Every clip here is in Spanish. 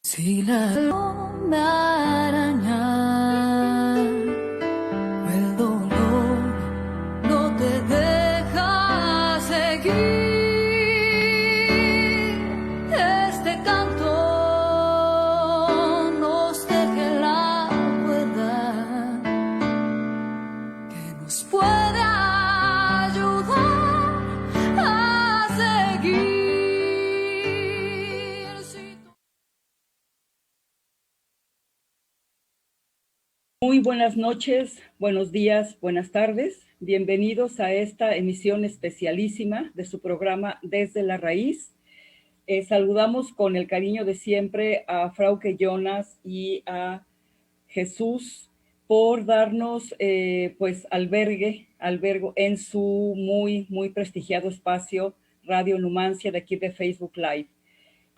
Si la me araña o el dolor no te deja seguir este canto, nos deje la cuerda que nos puede ayudar a seguir. Muy buenas noches, buenos días, buenas tardes. Bienvenidos a esta emisión especialísima de su programa Desde la Raíz. Saludamos con el cariño de siempre a Frauke Jonas y a Jesús por darnos albergo en su muy prestigiado espacio Radio Numancia de aquí de Facebook Live.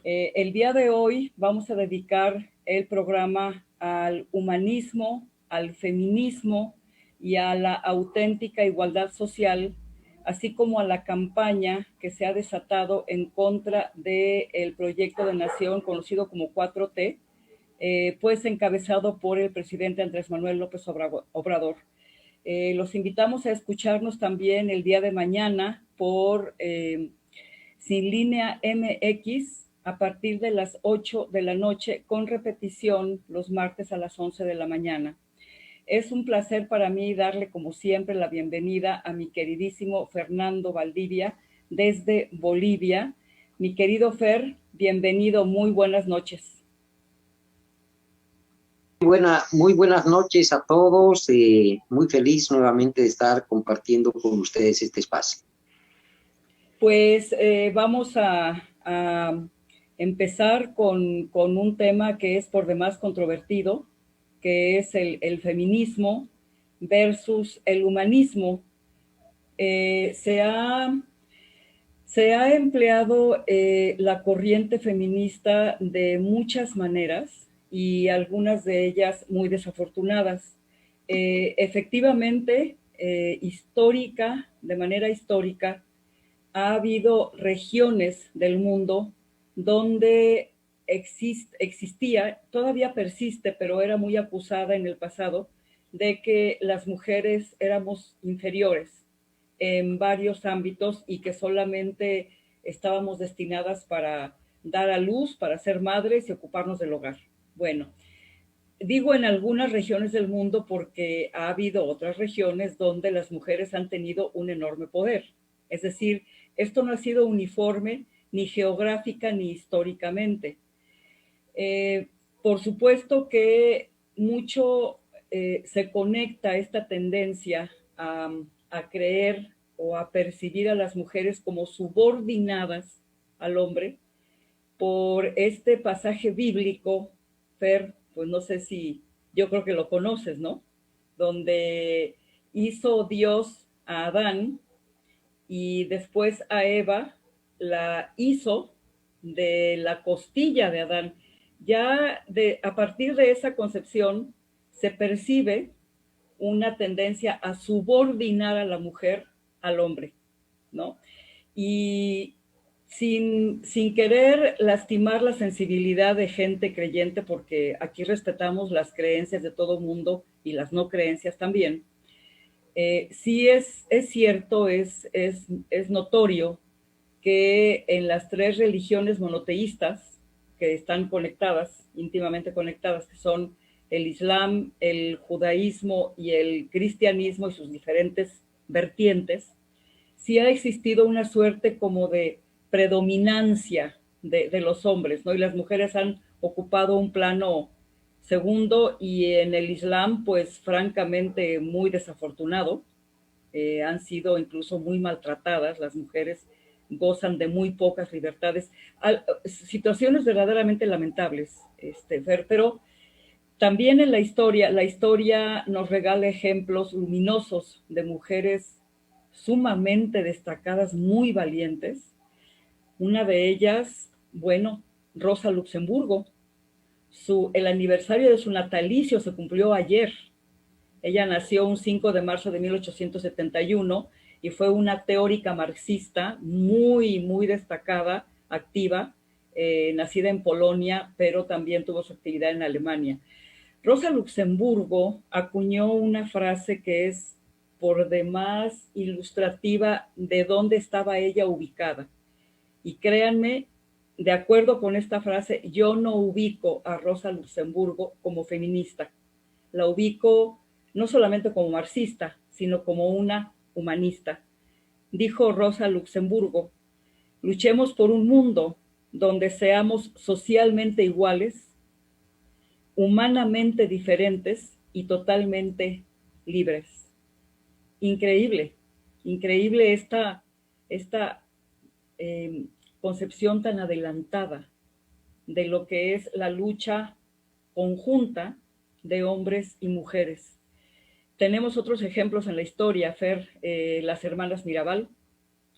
El día de hoy vamos a dedicar el programa al humanismo, al feminismo y a la auténtica igualdad social, así como a la campaña que se ha desatado en contra del proyecto de nación conocido como 4T, pues encabezado por el presidente Andrés Manuel López Obrador. Los invitamos a escucharnos también el día de mañana por Sin Línea MX a partir de las 8 de la noche, con repetición los martes a las 11 de la mañana. Es un placer para mí darle, como siempre, la bienvenida a mi queridísimo Fernando Valdivia desde Bolivia. Mi querido Fer, bienvenido, muy buenas noches. Muy buenas noches a todos. Muy feliz nuevamente de estar compartiendo con ustedes este espacio. Pues vamos a empezar con un tema que es por demás controvertido, que es el feminismo versus el humanismo. Se ha empleado la corriente feminista de muchas maneras y algunas de ellas muy desafortunadas. Efectivamente, de manera histórica, ha habido regiones del mundo donde existía, todavía persiste, pero era muy acusada en el pasado, de que las mujeres éramos inferiores en varios ámbitos y que solamente estábamos destinadas para dar a luz, para ser madres y ocuparnos del hogar. Bueno, digo en algunas regiones del mundo porque ha habido otras regiones donde las mujeres han tenido un enorme poder. Es decir, esto no ha sido uniforme ni geográfica ni históricamente. Por supuesto que mucho se conecta esta tendencia a creer o a percibir a las mujeres como subordinadas al hombre por este pasaje bíblico, Fer, pues no sé si, yo creo que lo conoces, ¿no? Donde hizo Dios a Adán y después a Eva la hizo de la costilla de Adán. Ya a partir de esa concepción se percibe una tendencia a subordinar a la mujer al hombre, ¿no? Y sin querer lastimar la sensibilidad de gente creyente, porque aquí respetamos las creencias de todo mundo y las no creencias también, sí es cierto, es notorio que en las tres religiones monoteístas que están conectadas, íntimamente conectadas, que son el Islam, el judaísmo y el cristianismo y sus diferentes vertientes, sí ha existido una suerte como de predominancia de los hombres, ¿no? Y las mujeres han ocupado un plano segundo y en el Islam, pues francamente muy desafortunado. Han sido incluso muy maltratadas, las mujeres gozan de muy pocas libertades, situaciones verdaderamente lamentables, Fer, pero también en la historia nos regala ejemplos luminosos de mujeres sumamente destacadas, muy valientes. Una de ellas, bueno, Rosa Luxemburgo. El aniversario de su natalicio se cumplió ayer. Ella nació un 5 de marzo de 1871 y fue una teórica marxista muy destacada, activa, nacida en Polonia, pero también tuvo su actividad en Alemania. Rosa Luxemburgo acuñó una frase que es por demás ilustrativa de dónde estaba ella ubicada. Y créanme, de acuerdo con esta frase, yo no ubico a Rosa Luxemburgo como feminista. La ubico no solamente como marxista, sino como una humanista. Dijo Rosa Luxemburgo, luchemos por un mundo donde seamos socialmente iguales, humanamente diferentes y totalmente libres. Increíble, increíble esta concepción tan adelantada de lo que es la lucha conjunta de hombres y mujeres. Tenemos otros ejemplos en la historia, Fer, las hermanas Mirabal,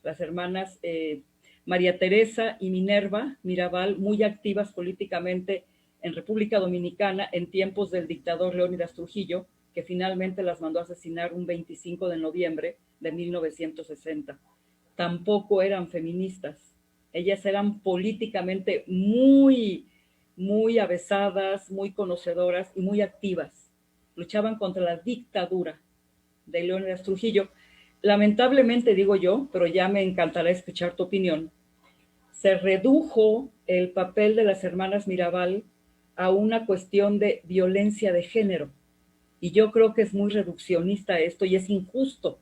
las hermanas María Teresa y Minerva Mirabal, muy activas políticamente en República Dominicana en tiempos del dictador Leónidas Trujillo, que finalmente las mandó a asesinar un 25 de noviembre de 1960. Tampoco eran feministas. Ellas eran políticamente muy avesadas, muy conocedoras y muy activas. Luchaban contra la dictadura de Leónidas Trujillo. Lamentablemente, digo yo, pero ya me encantará escuchar tu opinión, se redujo el papel de las hermanas Mirabal a una cuestión de violencia de género. Y yo creo que es muy reduccionista esto y es injusto.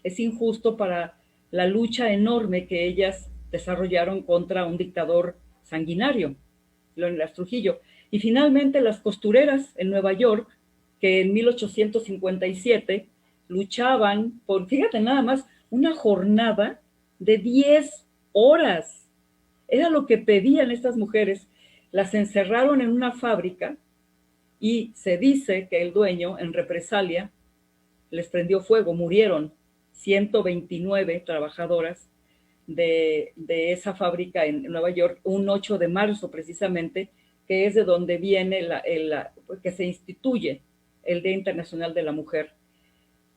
Es injusto para la lucha enorme que ellas desarrollaron contra un dictador sanguinario, Leónidas Trujillo. Y finalmente las costureras en Nueva York, que en 1857 luchaban por, fíjate nada más, una jornada de 10 horas. Era lo que pedían estas mujeres. Las encerraron en una fábrica y se dice que el dueño, en represalia, les prendió fuego, murieron 129 trabajadoras de esa fábrica en Nueva York, un 8 de marzo precisamente, que es de donde viene que se instituye el Día Internacional de la Mujer.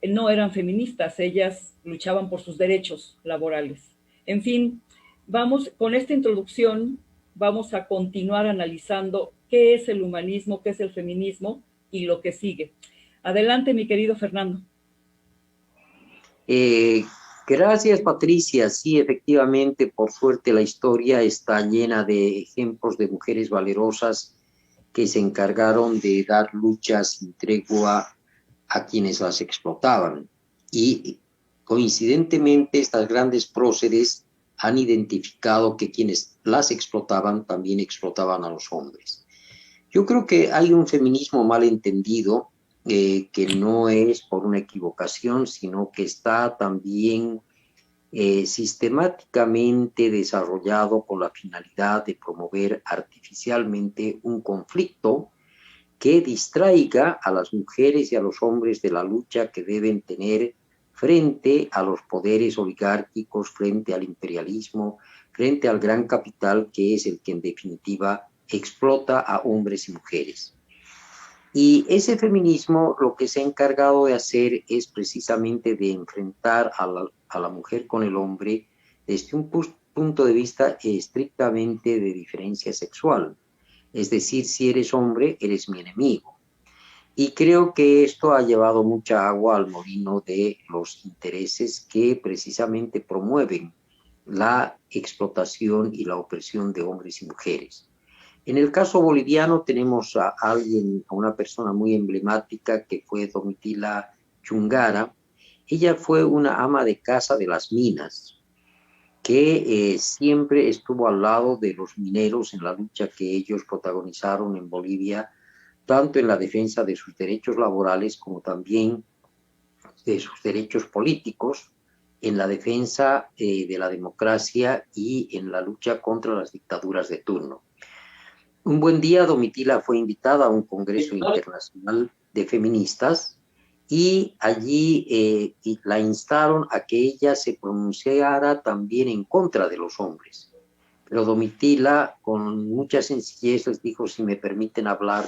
No eran feministas, ellas luchaban por sus derechos laborales. En fin, vamos, con esta introducción, vamos a continuar analizando qué es el humanismo, qué es el feminismo y lo que sigue. Adelante, mi querido Fernando. Gracias, Patricia. Sí, efectivamente, por suerte la historia está llena de ejemplos de mujeres valerosas que se encargaron de dar luchas sin tregua a quienes las explotaban. Y coincidentemente, estas grandes próceres han identificado que quienes las explotaban también explotaban a los hombres. Yo creo que hay un feminismo mal entendido, que no es por una equivocación, sino que está también sistemáticamente desarrollado con la finalidad de promover artificialmente un conflicto que distraiga a las mujeres y a los hombres de la lucha que deben tener frente a los poderes oligárquicos, frente al imperialismo, frente al gran capital que es el que en definitiva explota a hombres y mujeres. Y ese feminismo lo que se ha encargado de hacer es precisamente de enfrentar a la mujer con el hombre desde un punto de vista estrictamente de diferencia sexual. Es decir, si eres hombre, eres mi enemigo. Y creo que esto ha llevado mucha agua al molino de los intereses que precisamente promueven la explotación y la opresión de hombres y mujeres. En el caso boliviano tenemos a una persona muy emblemática que fue Domitila Chungara. Ella fue una ama de casa de las minas, que siempre estuvo al lado de los mineros en la lucha que ellos protagonizaron en Bolivia, tanto en la defensa de sus derechos laborales como también de sus derechos políticos, en la defensa de la democracia y en la lucha contra las dictaduras de turno. Un buen día, Domitila fue invitada a un congreso internacional de feministas y allí la instaron a que ella se pronunciara también en contra de los hombres. Pero Domitila, con mucha sencillez, les dijo: si me permiten hablar,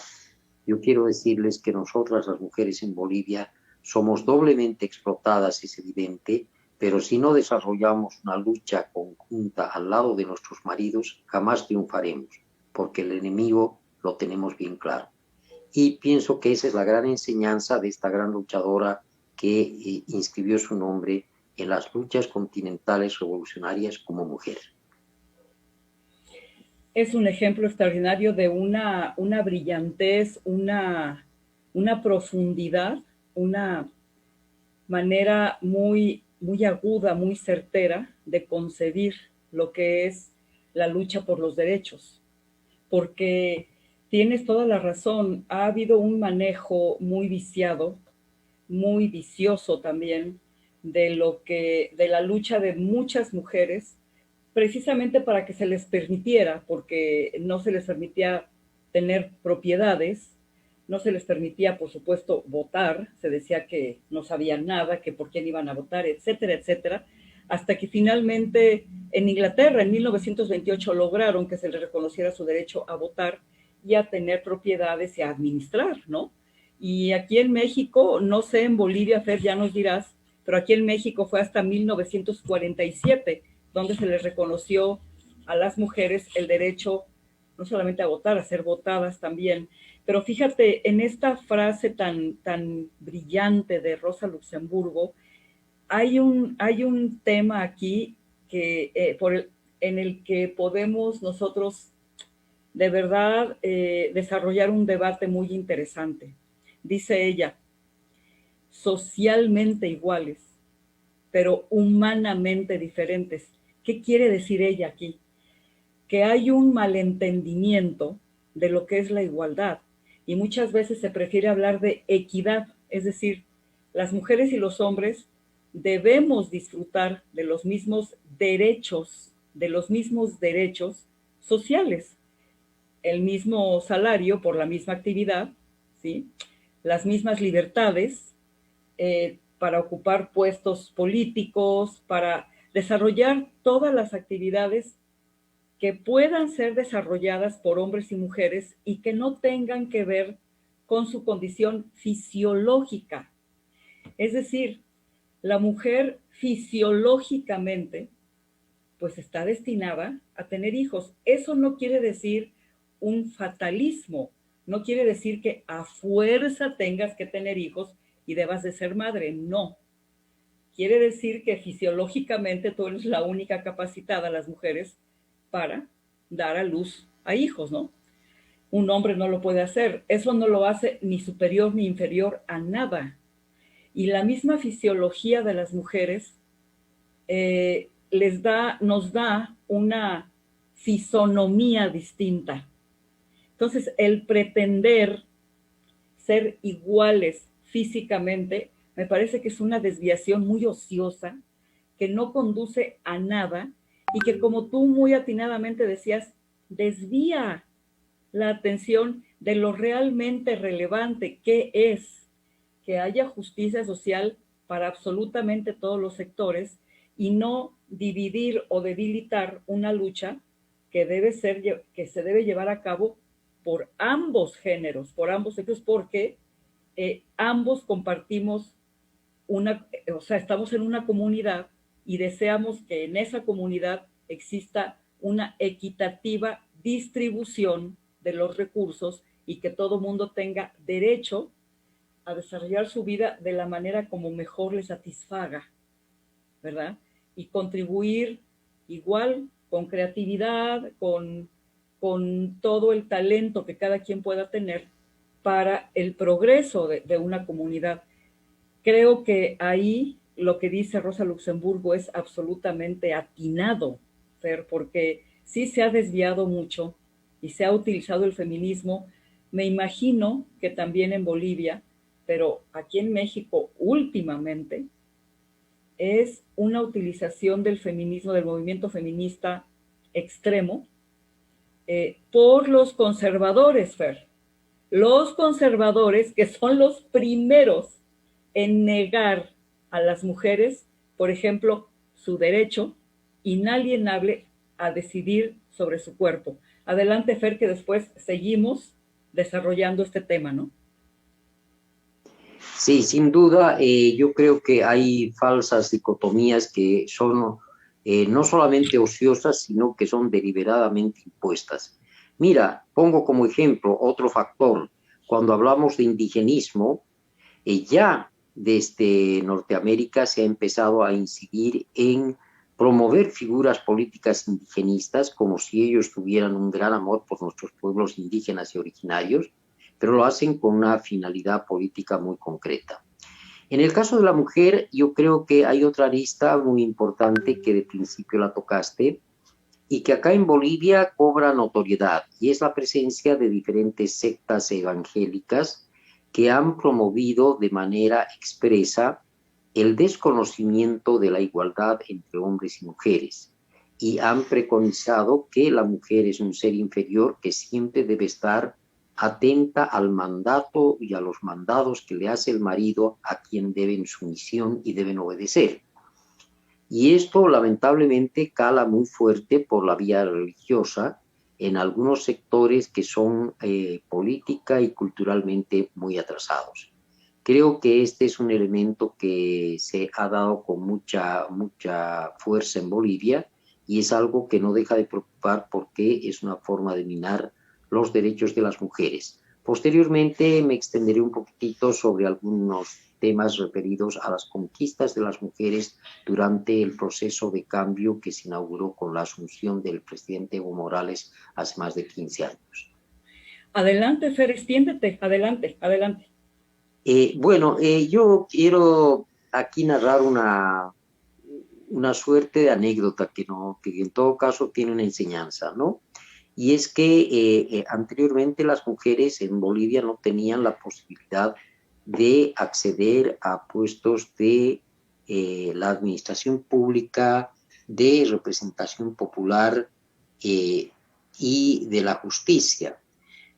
yo quiero decirles que nosotras, las mujeres en Bolivia, somos doblemente explotadas, es evidente, pero si no desarrollamos una lucha conjunta al lado de nuestros maridos, jamás triunfaremos, porque el enemigo lo tenemos bien claro. Y pienso que esa es la gran enseñanza de esta gran luchadora que inscribió su nombre en las luchas continentales revolucionarias como mujer. Es un ejemplo extraordinario de una brillantez, una profundidad, una manera muy, muy aguda, muy certera de concebir lo que es la lucha por los derechos. Porque tienes toda la razón, ha habido un manejo muy viciado, muy vicioso también, de la lucha de muchas mujeres, precisamente para que se les permitiera, porque no se les permitía tener propiedades, no se les permitía, por supuesto, votar, se decía que no sabían nada, que por quién iban a votar, etcétera, etcétera, hasta que finalmente en Inglaterra, en 1928, lograron que se les reconociera su derecho a votar y a tener propiedades y a administrar, ¿no? Y aquí en México, no sé, en Bolivia, Fer, ya nos dirás, pero aquí en México fue hasta 1947, donde se les reconoció a las mujeres el derecho no solamente a votar, a ser votadas también. Pero fíjate, en esta frase tan brillante de Rosa Luxemburgo, hay un tema aquí en el que podemos nosotros de verdad desarrollar un debate muy interesante. Dice ella, socialmente iguales, pero humanamente diferentes. ¿Qué quiere decir ella aquí? Que hay un malentendimiento de lo que es la igualdad y muchas veces se prefiere hablar de equidad, es decir, las mujeres y los hombres debemos disfrutar de los mismos derechos sociales, el mismo salario por la misma actividad, ¿sí? Las mismas libertades para ocupar puestos políticos, para desarrollar todas las actividades que puedan ser desarrolladas por hombres y mujeres y que no tengan que ver con su condición fisiológica. Es decir, la mujer fisiológicamente pues está destinada a tener hijos. Eso no quiere decir un fatalismo, no quiere decir que a fuerza tengas que tener hijos y debas de ser madre, no. Quiere decir que fisiológicamente tú eres la única capacitada, las mujeres, para dar a luz a hijos, ¿no? Un hombre no lo puede hacer. Eso no lo hace ni superior ni inferior a nada. Y la misma fisiología de las mujeres nos da una fisonomía distinta. Entonces, el pretender ser iguales físicamente me parece que es una desviación muy ociosa que no conduce a nada y que, como tú muy atinadamente decías, desvía la atención de lo realmente relevante, que es que haya justicia social para absolutamente todos los sectores y no dividir o debilitar una lucha que se debe llevar a cabo por ambos géneros, por ambos sexos, porque ambos compartimos estamos en una comunidad y deseamos que en esa comunidad exista una equitativa distribución de los recursos y que todo mundo tenga derecho a desarrollar su vida de la manera como mejor le satisfaga, ¿verdad? Y contribuir igual con creatividad, con todo el talento que cada quien pueda tener para el progreso de una comunidad. Creo que ahí lo que dice Rosa Luxemburgo es absolutamente atinado, Fer, porque sí se ha desviado mucho y se ha utilizado el feminismo. Me imagino que también en Bolivia, pero aquí en México últimamente, es una utilización del feminismo, del movimiento feminista extremo, por los conservadores, Fer. Los conservadores que son los primeros en negar a las mujeres, por ejemplo, su derecho inalienable a decidir sobre su cuerpo. Adelante, Fer, que después seguimos desarrollando este tema, ¿no? Sí, sin duda, yo creo que hay falsas dicotomías que son no solamente ociosas, sino que son deliberadamente impuestas. Mira, pongo como ejemplo otro factor. Cuando hablamos de indigenismo, ya desde Norteamérica se ha empezado a incidir en promover figuras políticas indigenistas como si ellos tuvieran un gran amor por nuestros pueblos indígenas y originarios, pero lo hacen con una finalidad política muy concreta. En el caso de la mujer, yo creo que hay otra arista muy importante que de principio la tocaste y que acá en Bolivia cobra notoriedad, y es la presencia de diferentes sectas evangélicas que han promovido de manera expresa el desconocimiento de la igualdad entre hombres y mujeres, y han preconizado que la mujer es un ser inferior que siempre debe estar atenta al mandato y a los mandados que le hace el marido, a quien deben sumisión y deben obedecer. Y esto lamentablemente cala muy fuerte por la vía religiosa en algunos sectores que son política y culturalmente muy atrasados. Creo que este es un elemento que se ha dado con mucha fuerza en Bolivia y es algo que no deja de preocupar porque es una forma de minar los derechos de las mujeres. Posteriormente me extenderé un poquitito sobre algunos temas referidos a las conquistas de las mujeres durante el proceso de cambio que se inauguró con la asunción del presidente Evo Morales hace más de 15 años. Adelante, Fer, extiéndete, adelante, adelante. Yo quiero aquí narrar una suerte de anécdota que en todo caso tiene una enseñanza, ¿no? Y es que anteriormente las mujeres en Bolivia no tenían la posibilidad de acceder a puestos de la administración pública, de representación popular y de la justicia.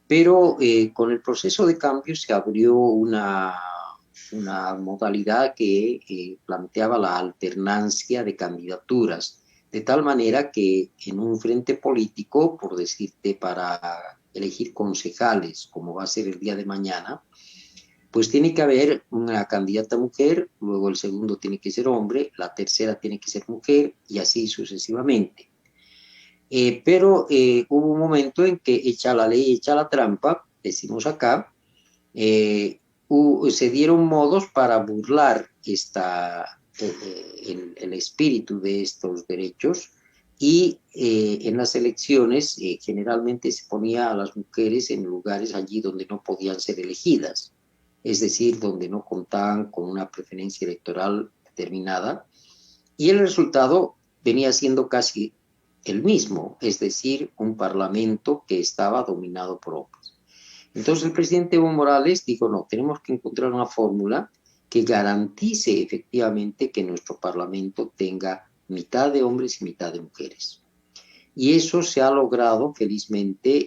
Pero con el proceso de cambio se abrió una modalidad que planteaba la alternancia de candidaturas, de tal manera que en un frente político, por decirte, para elegir concejales, como va a ser el día de mañana, pues tiene que haber una candidata mujer, luego el segundo tiene que ser hombre, la tercera tiene que ser mujer y así sucesivamente. Pero hubo un momento en que echa la ley, echa la trampa, decimos acá, se dieron modos para burlar el espíritu de estos derechos y en las elecciones generalmente se ponía a las mujeres en lugares allí donde no podían ser elegidas, es decir, donde no contaban con una preferencia electoral determinada, y el resultado venía siendo casi el mismo, es decir, un parlamento que estaba dominado por hombres. Entonces el presidente Evo Morales dijo, no, tenemos que encontrar una fórmula que garantice efectivamente que nuestro parlamento tenga mitad de hombres y mitad de mujeres. Y eso se ha logrado felizmente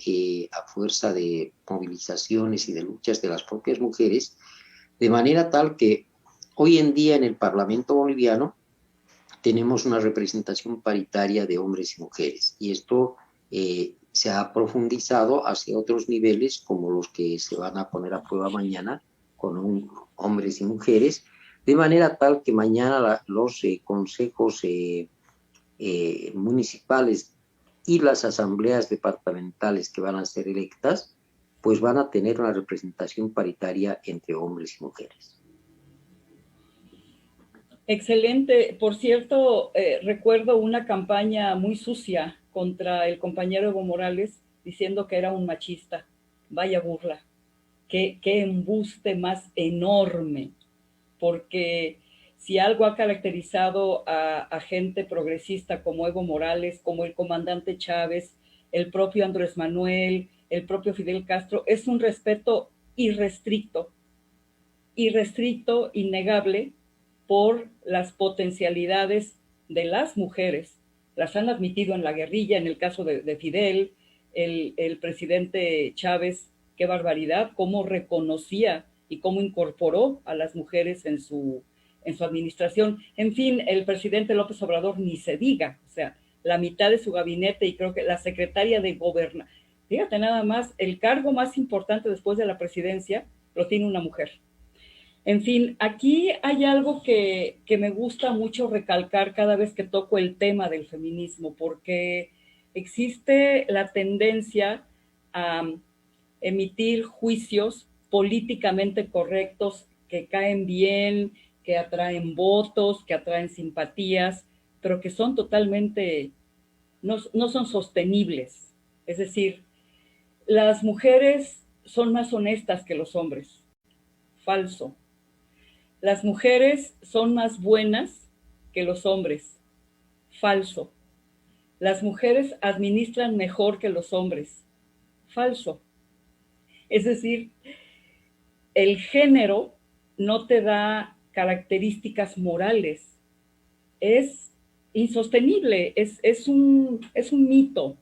a fuerza de movilizaciones y de luchas de las propias mujeres, de manera tal que hoy en día en el Parlamento boliviano tenemos una representación paritaria de hombres y mujeres. Y esto se ha profundizado hacia otros niveles como los que se van a poner a prueba mañana con hombres y mujeres, de manera tal que mañana los consejos municipales y las asambleas departamentales que van a ser electas, pues van a tener una representación paritaria entre hombres y mujeres. Excelente. Por cierto, recuerdo una campaña muy sucia contra el compañero Evo Morales diciendo que era un machista. Vaya burla. Qué embuste más enorme. Porque si algo ha caracterizado a gente progresista como Evo Morales, como el comandante Chávez, el propio Andrés Manuel, el propio Fidel Castro, es un respeto irrestricto, innegable, por las potencialidades de las mujeres. Las han admitido en la guerrilla, en el caso de Fidel, el presidente Chávez, qué barbaridad, cómo reconocía y cómo incorporó a las mujeres en su administración. En fin, el presidente López Obrador ni se diga, o sea, la mitad de su gabinete y creo que la secretaria de Gobernación, fíjate nada más, el cargo más importante después de la presidencia lo tiene una mujer. En fin, aquí hay algo que me gusta mucho recalcar cada vez que toco el tema del feminismo, porque existe la tendencia a emitir juicios políticamente correctos que caen bien, que atraen votos, que atraen simpatías, pero que son totalmente, no son sostenibles. Es decir, las mujeres son más honestas que los hombres. Falso. Las mujeres son más buenas que los hombres. Falso. Las mujeres administran mejor que los hombres. Falso. Es decir, el género no te da características morales. Es insostenible, es un mito.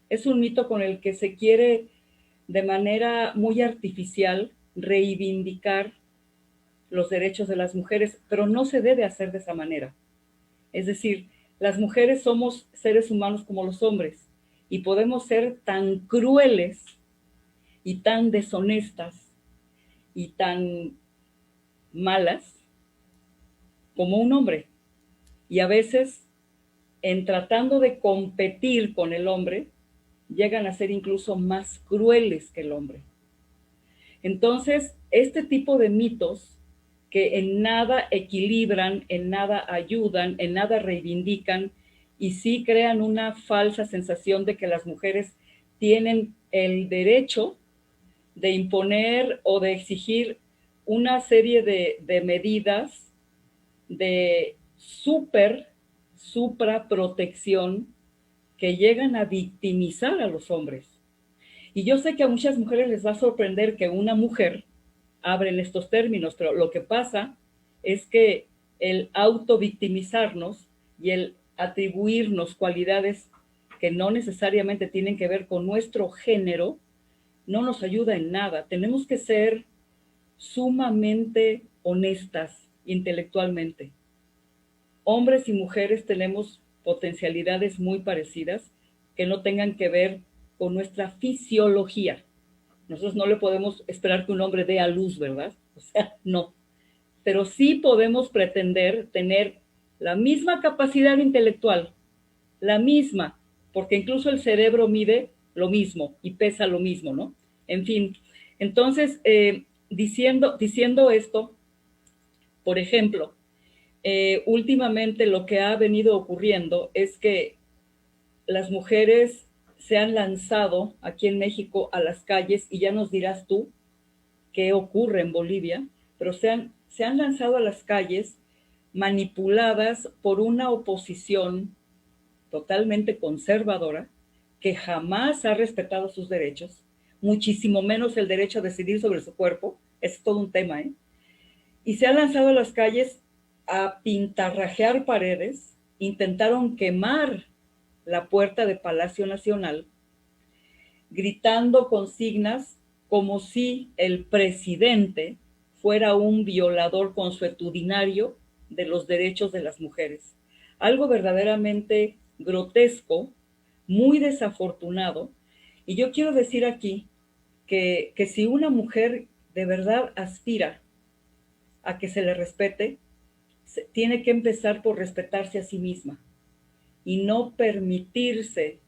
Es un mito con el que se quiere de manera muy artificial reivindicar los derechos de las mujeres, pero no se debe hacer de esa manera. Es decir, las mujeres somos seres humanos como los hombres y podemos ser tan crueles y tan deshonestas y tan malas como un hombre. Y a veces, en tratando de competir con el hombre, llegan a ser incluso más crueles que el hombre. Entonces, este tipo de mitos que en nada equilibran, en nada ayudan, en nada reivindican y sí crean una falsa sensación de que las mujeres tienen el derecho de imponer o de exigir una serie de medidas de supraprotección que llegan a victimizar a los hombres. Y yo sé que a muchas mujeres les va a sorprender que una mujer hable en estos términos, pero lo que pasa es que el autovictimizarnos y el atribuirnos cualidades que no necesariamente tienen que ver con nuestro género no nos ayuda en nada. Tenemos que ser sumamente honestas intelectualmente. Hombres y mujeres tenemos potencialidades muy parecidas que no tengan que ver con nuestra fisiología. Nosotros no le podemos esperar que un hombre dé a luz, ¿verdad? O sea, no. Pero sí podemos pretender tener la misma capacidad intelectual, la misma, porque incluso el cerebro mide lo mismo y pesa lo mismo, ¿no? En fin, entonces, diciendo esto, por ejemplo, últimamente lo que ha venido ocurriendo es que las mujeres se han lanzado aquí en México a las calles, y ya nos dirás tú qué ocurre en Bolivia, pero se han lanzado a las calles manipuladas por una oposición totalmente conservadora que jamás ha respetado sus derechos, muchísimo menos el derecho a decidir sobre su cuerpo. Es todo un tema, ¿eh? Y se han lanzado a las calles a pintarrajear paredes, intentaron quemar la puerta de Palacio Nacional, gritando consignas como si el presidente fuera un violador consuetudinario de los derechos de las mujeres. Algo verdaderamente grotesco, muy desafortunado. Y yo quiero decir aquí que si una mujer de verdad aspira a que se le respete, tiene que empezar por respetarse a sí misma y no permitirse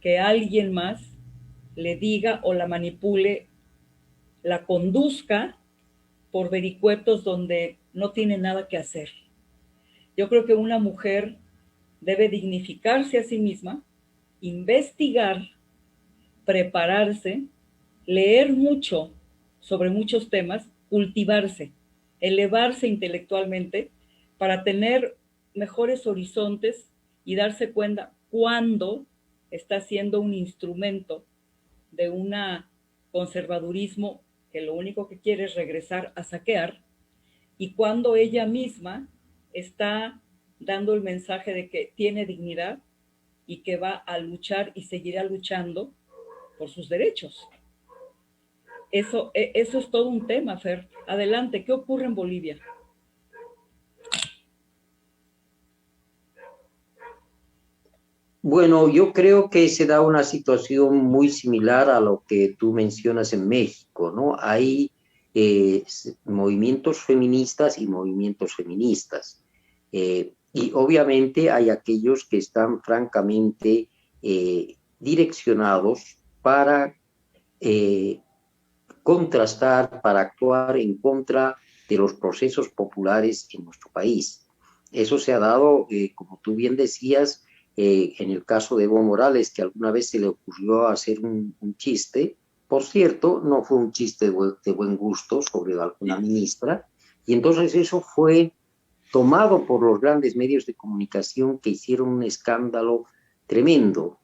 que alguien más le diga o la manipule, la conduzca por vericuetos donde no tiene nada que hacer. Yo creo que una mujer debe dignificarse a sí misma, investigar, prepararse, leer mucho sobre muchos temas, cultivarse, elevarse intelectualmente para tener mejores horizontes y darse cuenta cuándo está siendo un instrumento de un conservadurismo que lo único que quiere es regresar a saquear, y cuando ella misma está dando el mensaje de que tiene dignidad y que va a luchar y seguirá luchando por sus derechos. Eso es todo un tema, Fer. Adelante, ¿qué ocurre en Bolivia? Bueno, yo creo que se da una situación muy similar a lo que tú mencionas en México, ¿no? Hay movimientos feministas y movimientos feministas. Y obviamente hay aquellos que están francamente direccionados para contrastar, para actuar en contra de los procesos populares en nuestro país. Eso se ha dado, como tú bien decías, en el caso de Evo Morales, que alguna vez se le ocurrió hacer un chiste. Por cierto, no fue un chiste de buen gusto sobre alguna ministra, y entonces eso fue tomado por los grandes medios de comunicación, que hicieron un escándalo tremendo,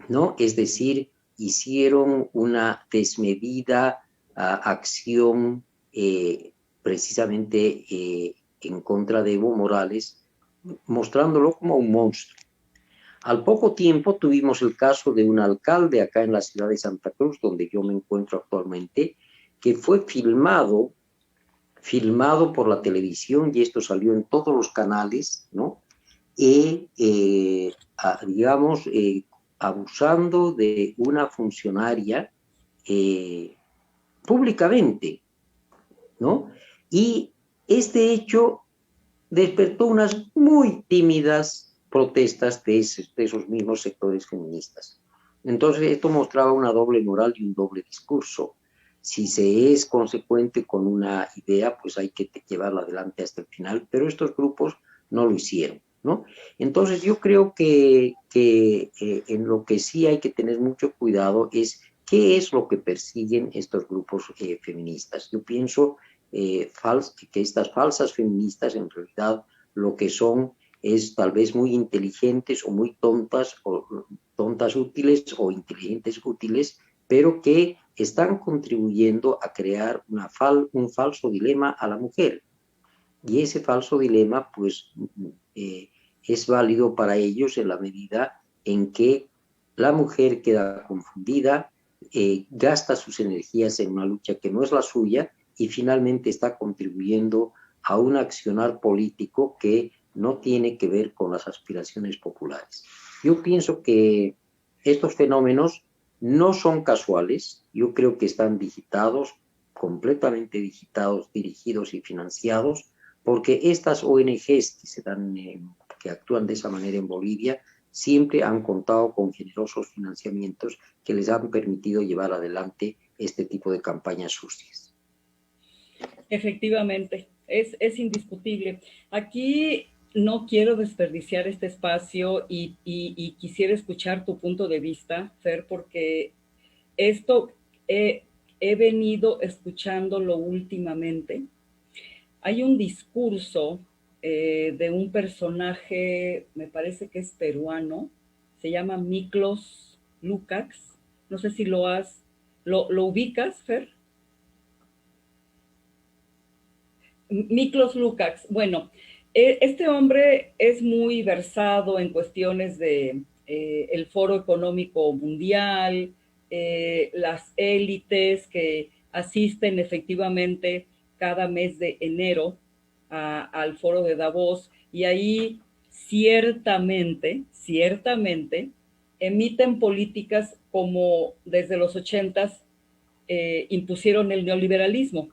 ¿no? Es decir, hicieron una desmedida acción precisamente en contra de Evo Morales, mostrándolo como un monstruo. Al poco tiempo tuvimos el caso de un alcalde acá en la ciudad de Santa Cruz, donde yo me encuentro actualmente, que fue filmado por la televisión, y esto salió en todos los canales, ¿no? Digamos, abusando de una funcionaria públicamente, ¿no? Y este hecho despertó unas muy tímidas protestas de esos mismos sectores feministas. Entonces, esto mostraba una doble moral y un doble discurso. Si se es consecuente con una idea, pues hay que llevarla adelante hasta el final, pero estos grupos no lo hicieron, ¿no? Entonces, yo creo que en lo que sí hay que tener mucho cuidado es qué es lo que persiguen estos grupos feministas. Yo pienso que estas falsas feministas en realidad lo que son es tal vez muy inteligentes o muy tontas, o tontas útiles o inteligentes útiles, pero que están contribuyendo a crear un falso dilema a la mujer. Y ese falso dilema, pues, es válido para ellos en la medida en que la mujer queda confundida, gasta sus energías en una lucha que no es la suya, y finalmente está contribuyendo a un accionar político que no tiene que ver con las aspiraciones populares. Yo pienso que estos fenómenos no son casuales, yo creo que están digitados, completamente digitados, dirigidos y financiados, porque estas ONGs que actúan de esa manera en Bolivia siempre han contado con generosos financiamientos que les han permitido llevar adelante este tipo de campañas sucias. Efectivamente, es indiscutible. Aquí no quiero desperdiciar este espacio y quisiera escuchar tu punto de vista, Fer, porque esto he venido escuchándolo últimamente. Hay un discurso de un personaje, me parece que es peruano, se llama Miklos Lukács. No sé si lo ubicas, Fer. Miklos Lukács. Bueno, este hombre es muy versado en cuestiones de el Foro Económico Mundial, las élites que asisten efectivamente cada mes de enero al Foro de Davos, y ahí ciertamente emiten políticas como desde los 80s impusieron el neoliberalismo.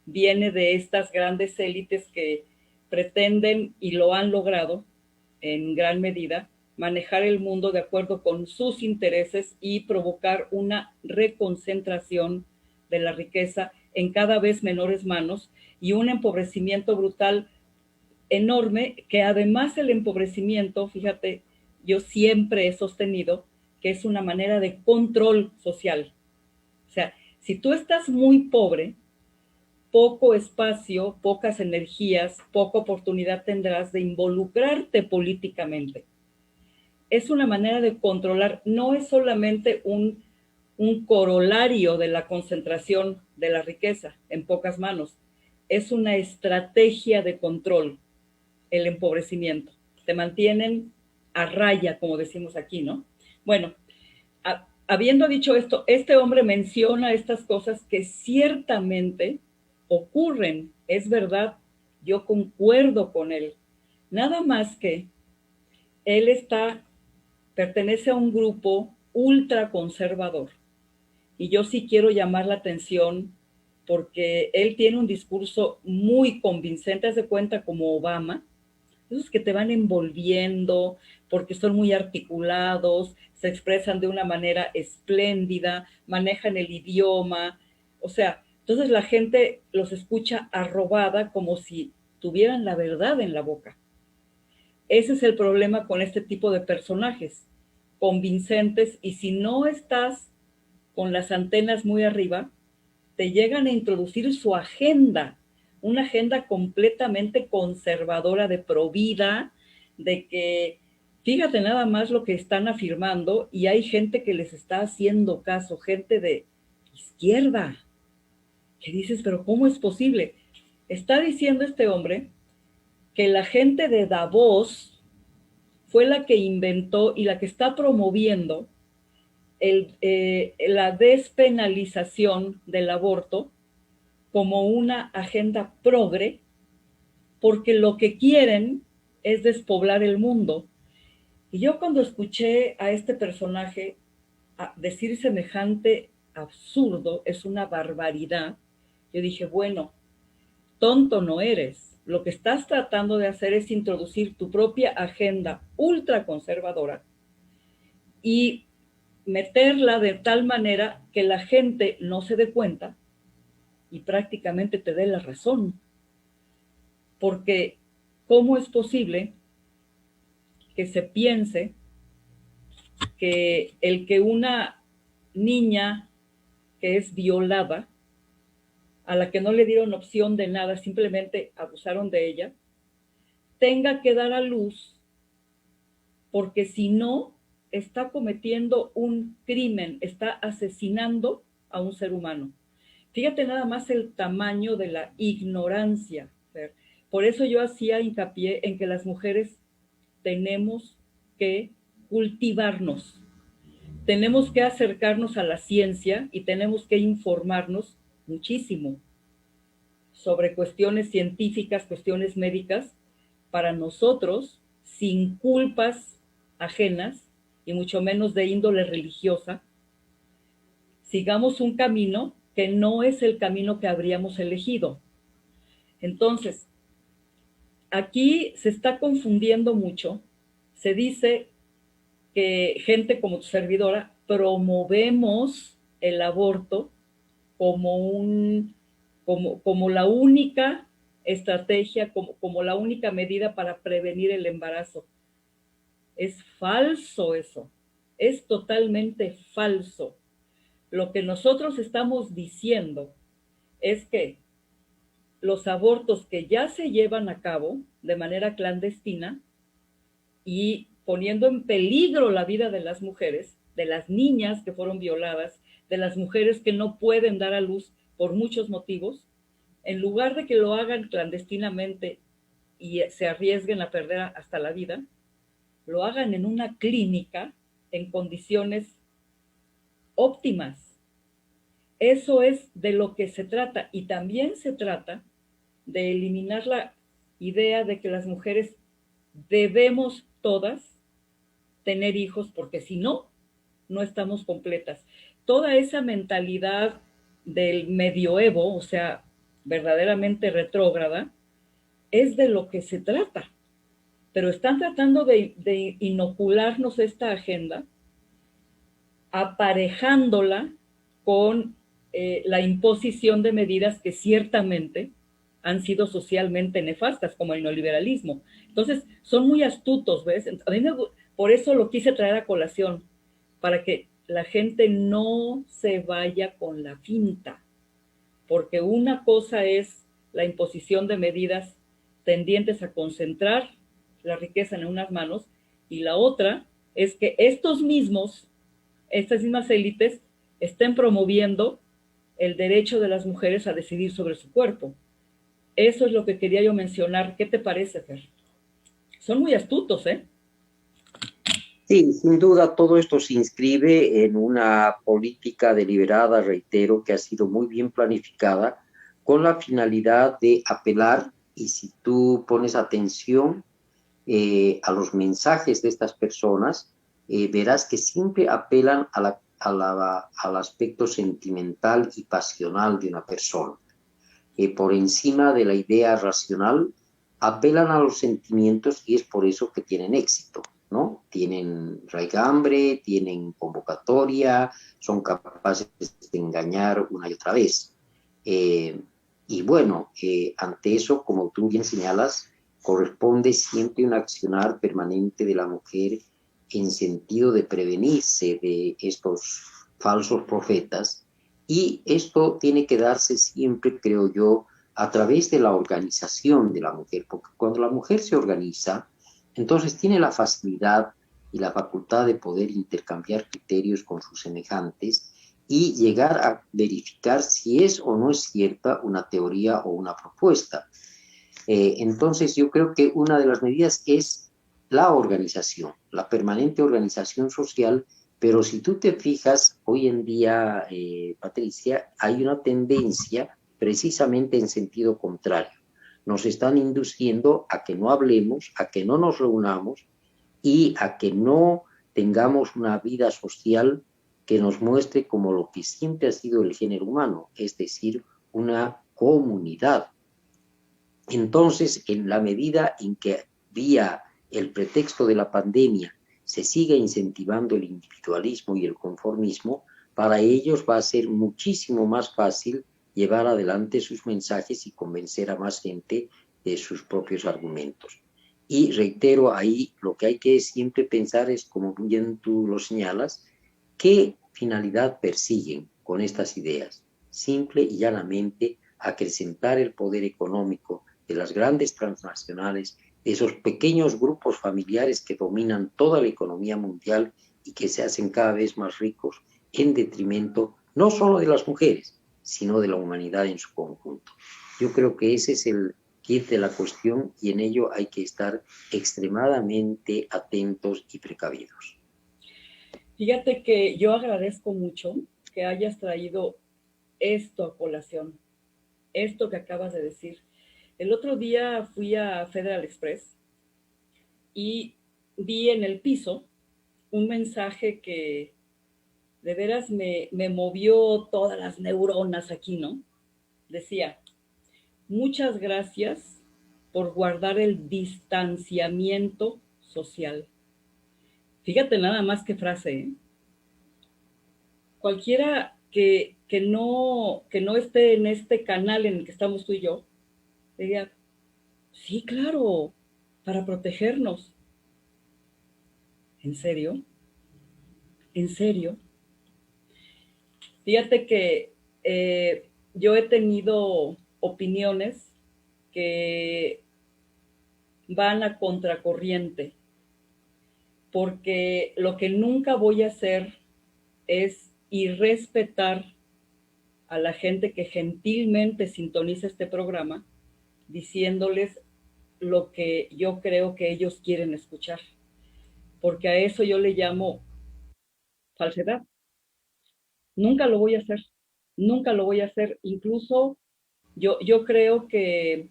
Viene de estas grandes élites que pretenden, y lo han logrado en gran medida, manejar el mundo de acuerdo con sus intereses y provocar una reconcentración de la riqueza en cada vez menores manos y un empobrecimiento brutal enorme, que además el empobrecimiento, fíjate, yo siempre he sostenido que es una manera de control social. O sea, si tú estás muy pobre, poco espacio, pocas energías, poca oportunidad tendrás de involucrarte políticamente. Es una manera de controlar, no es solamente un corolario de la concentración de la riqueza en pocas manos, es una estrategia de control, el empobrecimiento. Te mantienen a raya, como decimos aquí, ¿no? Bueno, habiendo dicho esto, este hombre menciona estas cosas que ciertamente ocurren, es verdad, yo concuerdo con él. Nada más que él pertenece a un grupo ultraconservador. Y yo sí quiero llamar la atención porque él tiene un discurso muy convincente, haz de cuenta como Obama, esos que te van envolviendo porque son muy articulados, se expresan de una manera espléndida, manejan el idioma, o sea, entonces la gente los escucha arrobada como si tuvieran la verdad en la boca. Ese es el problema con este tipo de personajes, convincentes, y si no estás con las antenas muy arriba, te llegan a introducir su agenda, una agenda completamente conservadora de provida, de que, fíjate nada más lo que están afirmando, y hay gente que les está haciendo caso, gente de izquierda, que dices, pero ¿cómo es posible? Está diciendo este hombre que la gente de Davos fue la que inventó y la que está promoviendo la despenalización del aborto como una agenda progre, porque lo que quieren es despoblar el mundo. Y yo cuando escuché a este personaje decir semejante absurdo, es una barbaridad, yo dije, bueno, tonto no eres. Lo que estás tratando de hacer es introducir tu propia agenda ultraconservadora y meterla de tal manera que la gente no se dé cuenta y prácticamente te dé la razón. Porque ¿cómo es posible que se piense que el que una niña que es violada, a la que no le dieron opción de nada, simplemente abusaron de ella, tenga que dar a luz, porque si no, está cometiendo un crimen, está asesinando a un ser humano? Fíjate nada más el tamaño de la ignorancia. Por eso yo hacía hincapié en que las mujeres tenemos que cultivarnos, tenemos que acercarnos a la ciencia y tenemos que informarnos muchísimo sobre cuestiones científicas, cuestiones médicas, para nosotros, sin culpas ajenas y mucho menos de índole religiosa, sigamos un camino que no es el camino que habríamos elegido. Entonces, aquí se está confundiendo mucho. Se dice que gente como tu servidora promovemos el aborto como la única estrategia, como la única medida para prevenir el embarazo. Es falso eso, es totalmente falso. Lo que nosotros estamos diciendo es que los abortos que ya se llevan a cabo de manera clandestina y poniendo en peligro la vida de las mujeres, de las niñas que fueron violadas, de las mujeres que no pueden dar a luz por muchos motivos, en lugar de que lo hagan clandestinamente y se arriesguen a perder hasta la vida, lo hagan en una clínica en condiciones óptimas. Eso es de lo que se trata, y también se trata de eliminar la idea de que las mujeres debemos todas tener hijos, porque si no, no estamos completas. Toda esa mentalidad del medioevo, o sea, verdaderamente retrógrada, es de lo que se trata. Pero están tratando de inocularnos esta agenda, aparejándola con la imposición de medidas que ciertamente han sido socialmente nefastas, como el neoliberalismo. Entonces, son muy astutos, ¿ves? Por eso lo quise traer a colación, para que la gente no se vaya con la finta, porque una cosa es la imposición de medidas tendientes a concentrar la riqueza en unas manos, y la otra es que estas mismas élites estén promoviendo el derecho de las mujeres a decidir sobre su cuerpo. Eso es lo que quería yo mencionar. ¿Qué te parece, Fer? Son muy astutos, ¿eh? Sí, sin duda todo esto se inscribe en una política deliberada, reitero, que ha sido muy bien planificada con la finalidad de apelar, y si tú pones atención a los mensajes de estas personas, verás que siempre apelan a la al aspecto sentimental y pasional de una persona. Por encima de la idea racional, apelan a los sentimientos y es por eso que tienen éxito, ¿no? Tienen raigambre, tienen convocatoria, son capaces de engañar una y otra vez. Y bueno, ante eso, como tú bien señalas, corresponde siempre un accionar permanente de la mujer en sentido de prevenirse de estos falsos profetas, y esto tiene que darse siempre, creo yo, a través de la organización de la mujer, porque cuando la mujer se organiza, entonces tiene la facilidad y la facultad de poder intercambiar criterios con sus semejantes y llegar a verificar si es o no es cierta una teoría o una propuesta. Entonces yo creo que una de las medidas es la organización, la permanente organización social, pero si tú te fijas, hoy en día, Patricia, hay una tendencia precisamente en sentido contrario. Nos están induciendo a que no hablemos, a que no nos reunamos y a que no tengamos una vida social que nos muestre como lo que siempre ha sido el género humano, es decir, una comunidad. Entonces, en la medida en que vía el pretexto de la pandemia se siga incentivando el individualismo y el conformismo, para ellos va a ser muchísimo más fácil llevar adelante sus mensajes y convencer a más gente de sus propios argumentos. Y reitero, ahí lo que hay que siempre pensar es, como bien tú lo señalas, ¿qué finalidad persiguen con estas ideas? Simple y llanamente acrecentar el poder económico de las grandes transnacionales, de esos pequeños grupos familiares que dominan toda la economía mundial y que se hacen cada vez más ricos en detrimento no solo de las mujeres, sino de la humanidad en su conjunto. Yo creo que ese es el kit de la cuestión y en ello hay que estar extremadamente atentos y precavidos. Fíjate que yo agradezco mucho que hayas traído esto a colación, esto que acabas de decir. El otro día fui a Federal Express y vi en el piso un mensaje que de veras me movió todas las neuronas aquí, ¿no? Decía, muchas gracias por guardar el distanciamiento social. Fíjate nada más qué frase, ¿eh? Cualquiera que no esté en este canal en el que estamos tú y yo, diría, sí, claro, para protegernos. ¿En serio? ¿En serio? Fíjate que yo he tenido opiniones que van a contracorriente, porque lo que nunca voy a hacer es irrespetar a la gente que gentilmente sintoniza este programa, diciéndoles lo que yo creo que ellos quieren escuchar, porque a eso yo le llamo falsedad. Nunca lo voy a hacer, nunca lo voy a hacer. Incluso yo creo que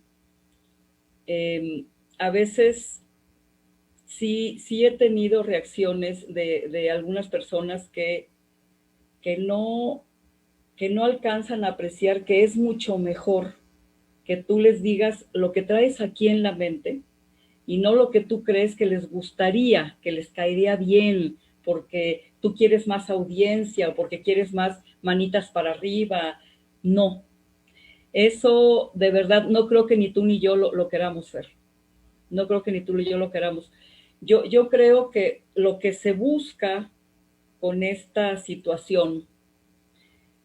a veces sí he tenido reacciones de algunas personas que no, que no alcanzan a apreciar que es mucho mejor que tú les digas lo que traes aquí en la mente y no lo que tú crees que les gustaría, que les caería bien, porque tú quieres más audiencia o porque quieres más manitas para arriba. No, eso de verdad no creo que ni tú ni yo lo queramos hacer. No creo que ni tú ni yo lo queramos. Yo creo que lo que se busca con esta situación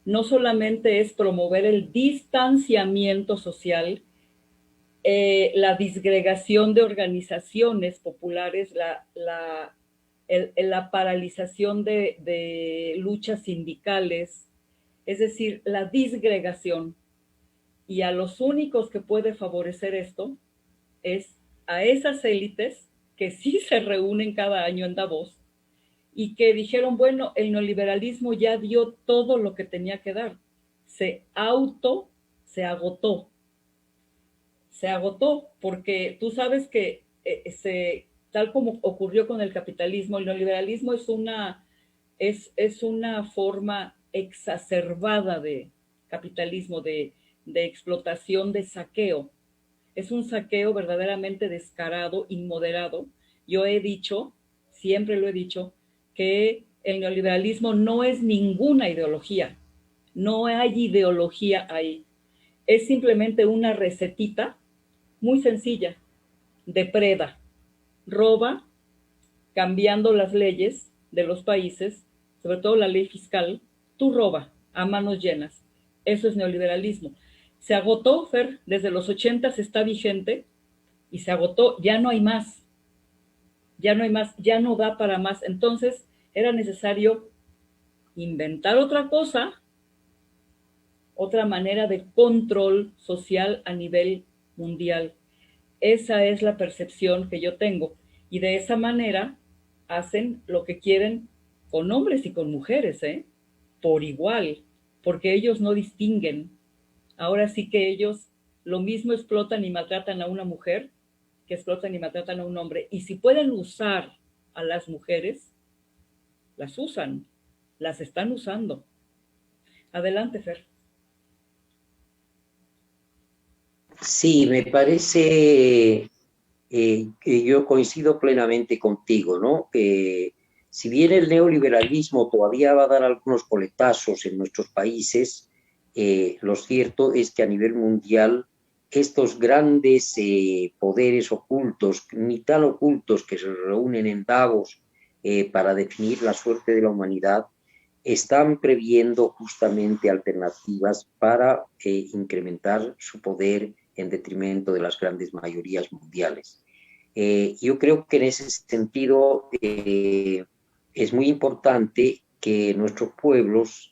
no solamente es promover el distanciamiento social, la disgregación de organizaciones populares, la paralización de luchas sindicales, es decir, la disgregación. Y a los únicos que puede favorecer esto es a esas élites que sí se reúnen cada año en Davos y que dijeron, bueno, el neoliberalismo ya dio todo lo que tenía que dar. Se agotó. Se agotó porque tú sabes que tal como ocurrió con el capitalismo, el neoliberalismo es es una forma exacerbada de capitalismo, de explotación, de saqueo. Es un saqueo verdaderamente descarado, inmoderado. Yo he dicho, siempre lo he dicho, que el neoliberalismo no es ninguna ideología. No hay ideología ahí. Es simplemente una recetita muy sencilla. Depreda, roba, cambiando las leyes de los países, sobre todo la ley fiscal, tú roba a manos llenas. Eso es neoliberalismo. Se agotó, Fer, desde los 80 está vigente y se agotó, ya no hay más, ya no hay más, ya no da para más. Entonces era necesario inventar otra cosa, otra manera de control social a nivel mundial. Esa es la percepción que yo tengo. Y de esa manera hacen lo que quieren con hombres y con mujeres, por igual, porque ellos no distinguen. Ahora sí que ellos lo mismo explotan y maltratan a una mujer que explotan y maltratan a un hombre. Y si pueden usar a las mujeres, las usan, las están usando. Adelante, Fer. Sí, me parece que yo coincido plenamente contigo, ¿no? Que si bien el neoliberalismo todavía va a dar algunos coletazos en nuestros países, lo cierto es que a nivel mundial estos grandes poderes ocultos, ni tan ocultos, que se reúnen en Davos para definir la suerte de la humanidad, están previendo justamente alternativas para incrementar su poder en detrimento de las grandes mayorías mundiales. Yo creo que en ese sentido es muy importante que nuestros pueblos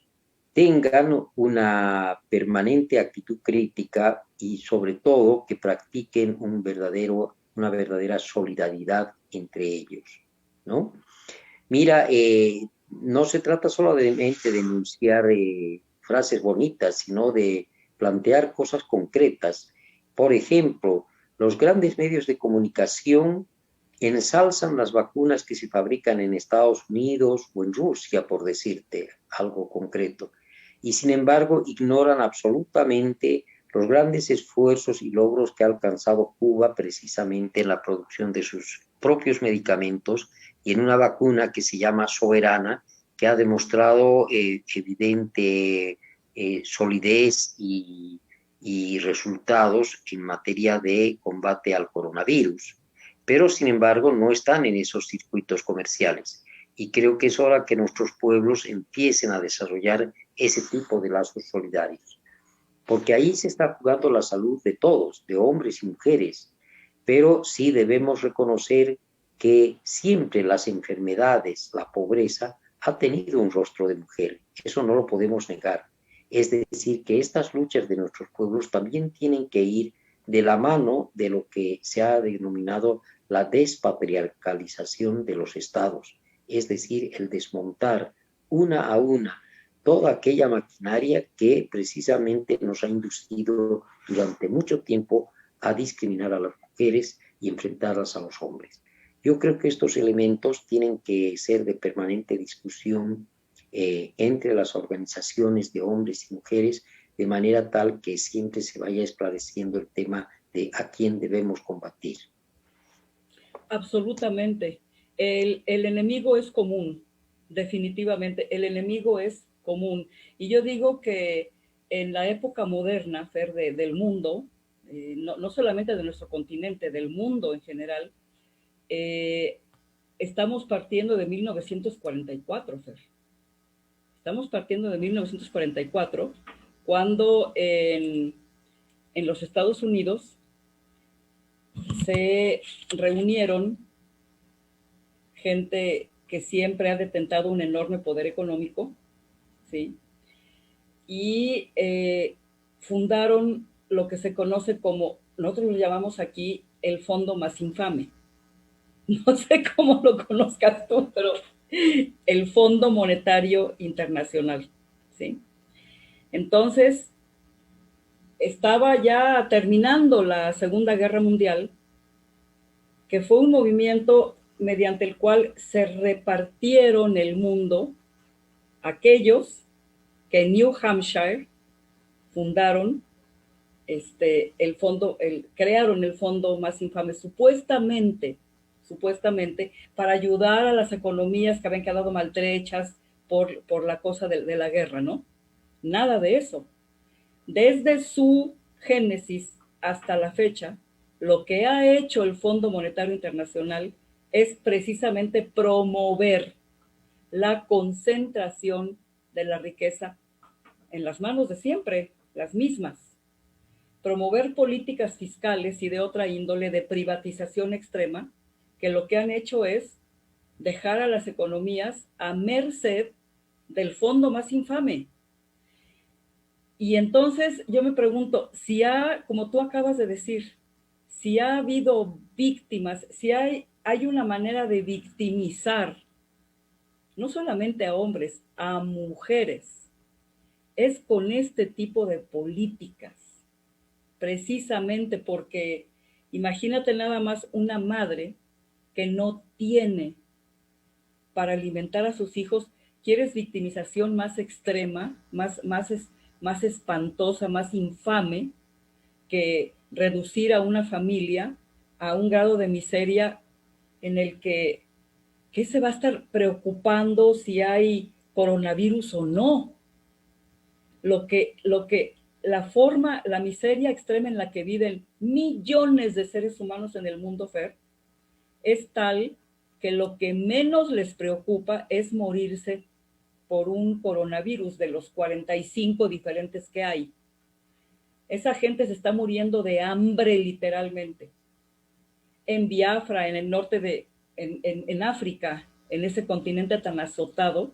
tengan una permanente actitud crítica y sobre todo que practiquen una verdadera solidaridad entre ellos, ¿no? Mira, no se trata solamente de enunciar frases bonitas, sino de plantear cosas concretas. Por ejemplo, los grandes medios de comunicación ensalzan las vacunas que se fabrican en Estados Unidos o en Rusia, por decirte algo concreto, y sin embargo ignoran absolutamente los grandes esfuerzos y logros que ha alcanzado Cuba precisamente en la producción de sus propios medicamentos y en una vacuna que se llama Soberana, que ha demostrado evidente solidez y resultados en materia de combate al coronavirus. Pero, sin embargo, no están en esos circuitos comerciales. Y creo que es hora que nuestros pueblos empiecen a desarrollar ese tipo de lazos solidarios. Porque ahí se está jugando la salud de todos, de hombres y mujeres. Pero sí debemos reconocer que siempre las enfermedades, la pobreza, ha tenido un rostro de mujer. Eso no lo podemos negar. Es decir, que estas luchas de nuestros pueblos también tienen que ir de la mano de lo que se ha denominado la despatriarcalización de los estados, es decir, el desmontar una a una toda aquella maquinaria que precisamente nos ha inducido durante mucho tiempo a discriminar a las mujeres y enfrentarlas a los hombres. Yo creo que estos elementos tienen que ser de permanente discusión entre las organizaciones de hombres y mujeres, de manera tal que siempre se vaya esclareciendo el tema de a quién debemos combatir. Absolutamente. El enemigo es común, definitivamente. El enemigo es común. Y yo digo que en la época moderna, Fer, del mundo, no solamente de nuestro continente, del mundo en general, estamos partiendo de 1944, Fer. Estamos partiendo de 1944, cuando en los Estados Unidos se reunieron gente que siempre ha detentado un enorme poder económico, ¿sí? Y fundaron lo que se conoce como, nosotros lo llamamos aquí, el fondo más infame. No sé cómo lo conozcas tú, pero el Fondo Monetario Internacional, ¿sí? Entonces, estaba ya terminando la Segunda Guerra Mundial, que fue un movimiento mediante el cual se repartieron el mundo aquellos que en New Hampshire fundaron el fondo, crearon el fondo más infame, supuestamente, para ayudar a las economías que habían quedado maltrechas por la cosa de la guerra, ¿no? Nada de eso. Desde su génesis hasta la fecha, lo que ha hecho el Fondo Monetario Internacional es precisamente promover la concentración de la riqueza en las manos de siempre, las mismas. Promover políticas fiscales y de otra índole de privatización extrema, que lo que han hecho es dejar a las economías a merced del fondo más infame. Y entonces yo me pregunto, como tú acabas de decir, si ha habido víctimas, si hay una manera de victimizar, no solamente a hombres, a mujeres, es con este tipo de políticas. Precisamente porque imagínate nada más una madre que no tiene para alimentar a sus hijos. ¿Quieres victimización más extrema, más espantosa, más infame que reducir a una familia a un grado de miseria en el que se va a estar preocupando si hay coronavirus o no? La miseria extrema en la que viven millones de seres humanos en el mundo, Fer, es tal que lo que menos les preocupa es morirse por un coronavirus de los 45 diferentes que hay. Esa gente se está muriendo de hambre literalmente. En Biafra, en el norte en África, en ese continente tan azotado,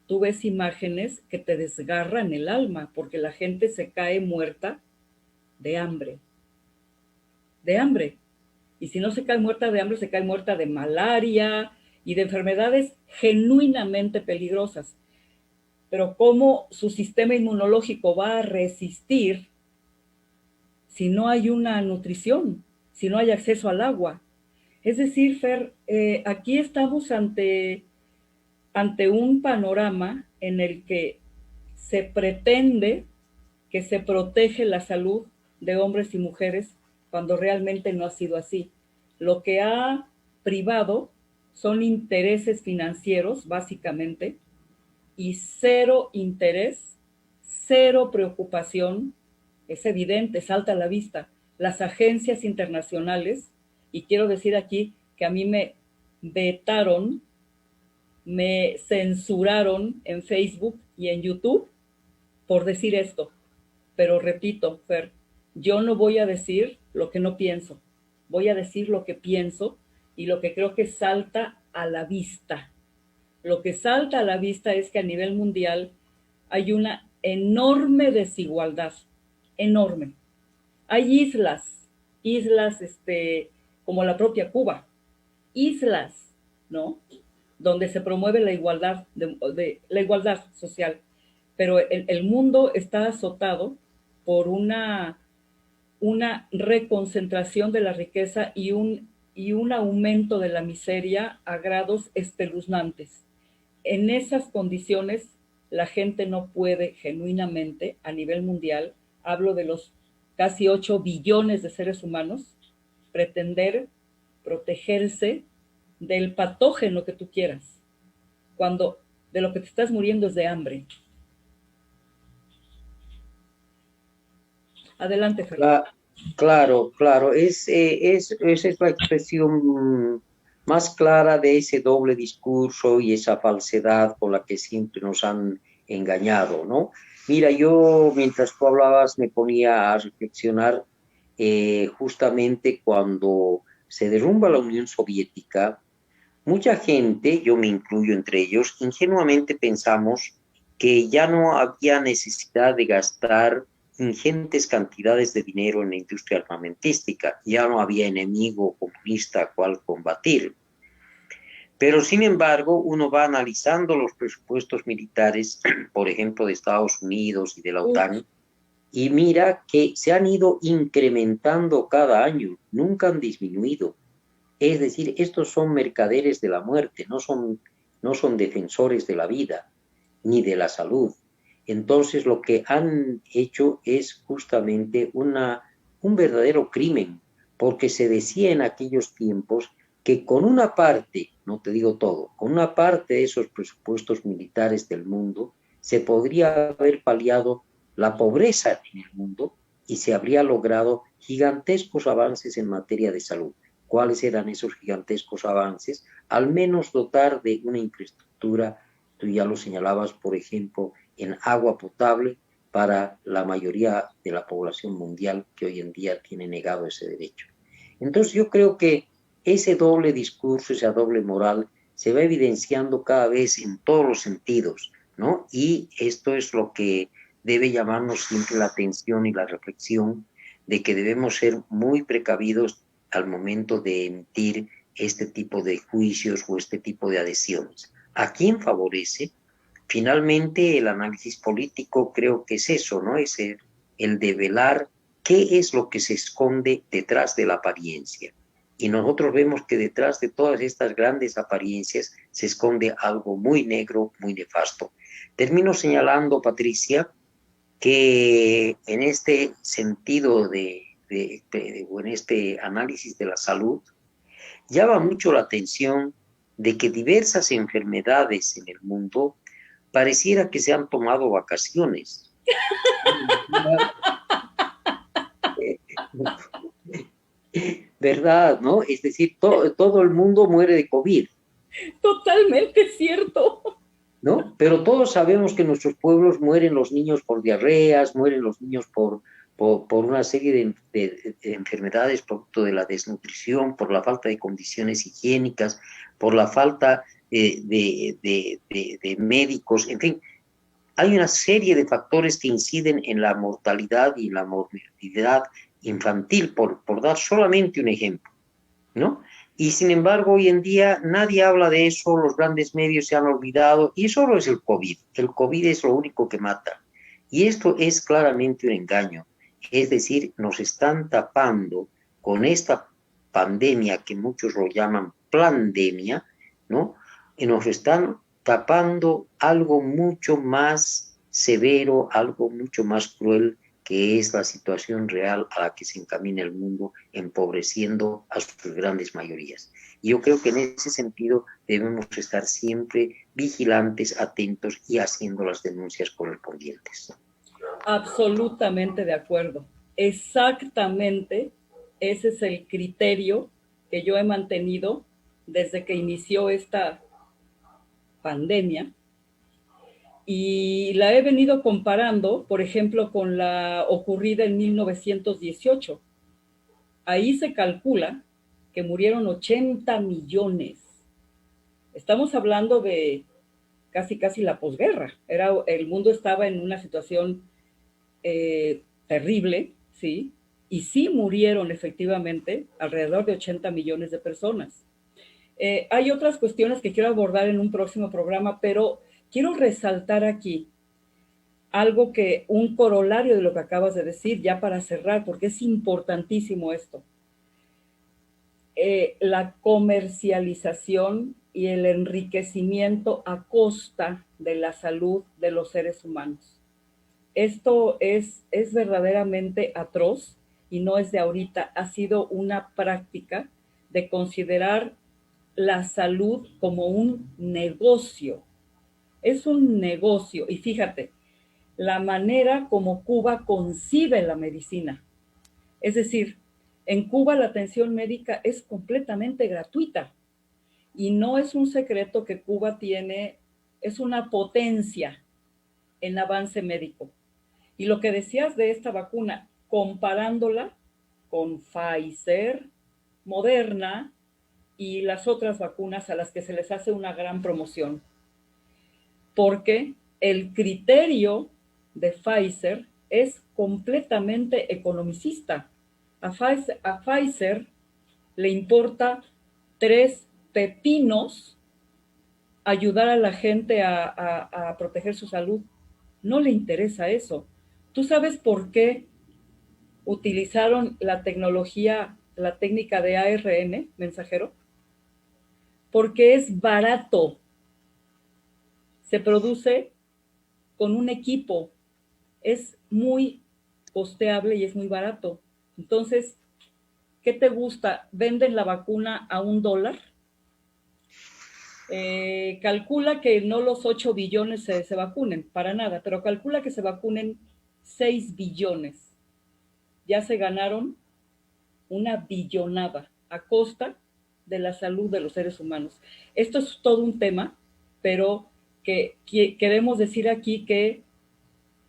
tú ves imágenes que te desgarran el alma porque la gente se cae muerta de hambre. De hambre. Y si no se cae muerta de hambre, se cae muerta de malaria y de enfermedades genuinamente peligrosas. Pero ¿cómo su sistema inmunológico va a resistir si no hay una nutrición, si no hay acceso al agua? Es decir, Fer, aquí estamos ante un panorama en el que se pretende que se protege la salud de hombres y mujeres cuando realmente no ha sido así. Lo que ha privado son intereses financieros, básicamente, y cero interés, cero preocupación. Es evidente, salta a la vista. Las agencias internacionales, y quiero decir aquí que a mí me vetaron, me censuraron en Facebook y en YouTube por decir esto. Pero repito, Fer, yo no voy a decir lo que no pienso. Voy a decir lo que pienso y lo que creo que salta a la vista. Lo que salta a la vista es que a nivel mundial hay una enorme desigualdad, enorme. Hay islas como la propia Cuba, islas, ¿no?, donde se promueve la igualdad, la igualdad social, pero el mundo está azotado por una reconcentración de la riqueza y un aumento de la miseria a grados espeluznantes. En esas condiciones, la gente no puede genuinamente, a nivel mundial, hablo de los casi 8 billones de seres humanos, pretender protegerse del patógeno que tú quieras, cuando de lo que te estás muriendo es de hambre. Adelante, Fernando. Claro. Esa es la expresión más clara de ese doble discurso y esa falsedad con la que siempre nos han engañado, ¿no? Mira, yo mientras tú hablabas me ponía a reflexionar justamente cuando se derrumba la Unión Soviética. Mucha gente, yo me incluyo entre ellos, ingenuamente pensamos que ya no había necesidad de gastar ingentes cantidades de dinero en la industria armamentística, ya no había enemigo comunista a cual combatir. Pero sin embargo, uno va analizando los presupuestos militares, por ejemplo, de Estados Unidos y de la OTAN, y mira que se han ido incrementando cada año, nunca han disminuido. Es decir, estos son mercaderes de la muerte, no son defensores de la vida. ni de la salud. Entonces lo que han hecho es justamente un verdadero crimen, porque se decía en aquellos tiempos que con una parte, no te digo todo, con una parte de esos presupuestos militares del mundo se podría haber paliado la pobreza en el mundo y se habría logrado gigantescos avances en materia de salud. ¿Cuáles eran esos gigantescos avances? Al menos dotar de una infraestructura, tú ya lo señalabas, por ejemplo, en agua potable para la mayoría de la población mundial que hoy en día tiene negado ese derecho. Entonces yo creo que ese doble discurso, esa doble moral, se va evidenciando cada vez en todos los sentidos, ¿no? Y esto es lo que debe llamarnos siempre la atención y la reflexión de que debemos ser muy precavidos al momento de emitir este tipo de juicios o este tipo de adhesiones. ¿A quién favorece? Finalmente, el análisis político creo que es eso, ¿no? Es el develar qué es lo que se esconde detrás de la apariencia. Y nosotros vemos que detrás de todas estas grandes apariencias se esconde algo muy negro, muy nefasto. Termino señalando, Patricia, que en este sentido o en este análisis de la salud, llama mucho la atención de que diversas enfermedades en el mundo pareciera que se han tomado vacaciones. ¿Verdad, no? Es decir, todo el mundo muere de COVID, Totalmente cierto. ¿no? Pero todos sabemos que en nuestros pueblos mueren los niños por diarreas, mueren los niños por una serie de enfermedades producto de la desnutrición, por la falta de condiciones higiénicas, por la falta de médicos, en fin. Hay una serie de factores que inciden en la mortalidad y la morbilidad infantil, por dar solamente un ejemplo, ¿no? Y sin embargo, hoy en día nadie habla de eso, los grandes medios se han olvidado, y solo es el COVID. El COVID es lo único que mata. Y esto es claramente un engaño. Es decir, nos están tapando con esta pandemia que muchos lo llaman pandemia, ¿no? Y nos están tapando algo mucho más severo, algo mucho más cruel, que es la situación real a la que se encamina el mundo, empobreciendo a sus grandes mayorías. Y yo creo que en ese sentido debemos estar siempre vigilantes, atentos y haciendo las denuncias correspondientes. Absolutamente de acuerdo. Exactamente ese es el criterio que yo he mantenido desde que inició esta pandemia y la he venido comparando, por ejemplo, con la ocurrida en 1918. Ahí se calcula que murieron 80 millones. Estamos hablando de casi la posguerra. El mundo estaba en una situación terrible, ¿sí? Y sí murieron efectivamente alrededor de 80 millones de personas. Hay otras cuestiones que quiero abordar en un próximo programa, pero quiero resaltar aquí algo un corolario de lo que acabas de decir, ya para cerrar, porque es importantísimo esto. La comercialización y el enriquecimiento a costa de la salud de los seres humanos. Esto es verdaderamente atroz y no es de ahorita, ha sido una práctica de considerar la salud como un negocio. Es un negocio y fíjate, la manera como Cuba concibe la medicina. Es decir, en Cuba la atención médica es completamente gratuita y no es un secreto que Cuba es una potencia en avance médico. Y lo que decías de esta vacuna, comparándola con Pfizer, Moderna y las otras vacunas a las que se les hace una gran promoción. Porque el criterio de Pfizer es completamente economicista. A Pfizer le importa 3 pepinos ayudar a la gente a proteger su salud. No le interesa eso. ¿Tú sabes por qué utilizaron la técnica de ARN mensajero? Porque es barato. Se produce con un equipo. Es muy costeable y es muy barato. Entonces, ¿qué te gusta? ¿Venden la vacuna a $1? Calcula que no los 8 billones se vacunen, para nada, pero calcula que se vacunen 6 billones. Ya se ganaron una billonada a costa de la salud de los seres humanos. Esto es todo un tema, pero que queremos decir aquí que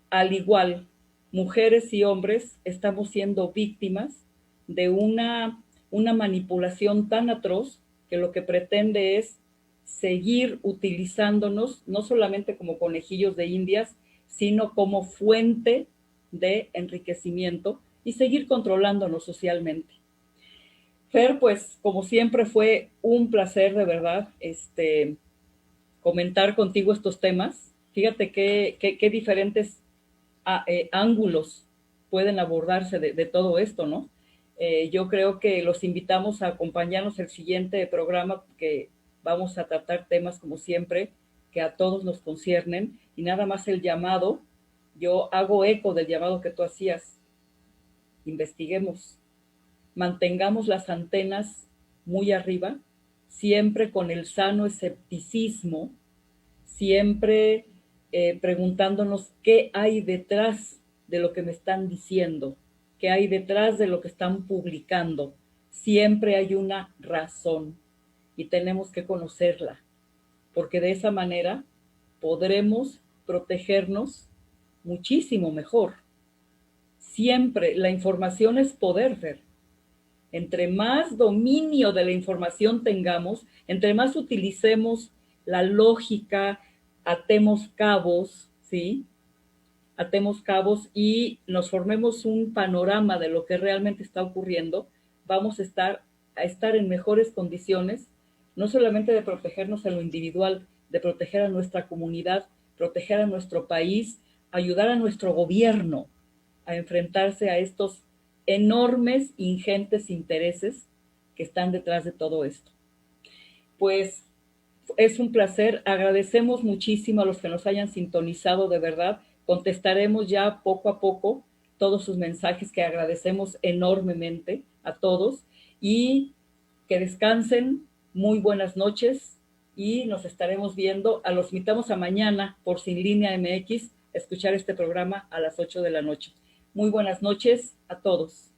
al igual, mujeres y hombres estamos siendo víctimas de una manipulación tan atroz que lo que pretende es seguir utilizándonos no solamente como conejillos de indias, sino como fuente de enriquecimiento y seguir controlándonos socialmente. Fer, pues como siempre fue un placer de verdad comentar contigo estos temas. Fíjate qué diferentes ángulos pueden abordarse de todo esto, ¿no? Yo creo que los invitamos a acompañarnos el siguiente programa, que vamos a tratar temas como siempre que a todos nos conciernen, y nada más el llamado, yo hago eco del llamado que tú hacías. Investiguemos, mantengamos las antenas muy arriba, siempre con el sano escepticismo, siempre preguntándonos qué hay detrás de lo que me están diciendo, qué hay detrás de lo que están publicando. Siempre hay una razón y tenemos que conocerla, porque de esa manera podremos protegernos muchísimo mejor. Siempre la información es poder, Fer. Entre más dominio de la información tengamos, entre más utilicemos la lógica, atemos cabos, ¿sí? Atemos cabos y nos formemos un panorama de lo que realmente está ocurriendo, vamos a estar en mejores condiciones, no solamente de protegernos en lo individual, de proteger a nuestra comunidad, proteger a nuestro país, ayudar a nuestro gobierno a enfrentarse a estos enormes, ingentes intereses que están detrás de todo esto. Pues es un placer, agradecemos muchísimo a los que nos hayan sintonizado, de verdad, contestaremos ya poco a poco todos sus mensajes, que agradecemos enormemente a todos, y que descansen, muy buenas noches, y nos estaremos viendo. Los invitamos a mañana por Sin Línea MX, a escuchar este programa a las 8 de la noche. Muy buenas noches a todos.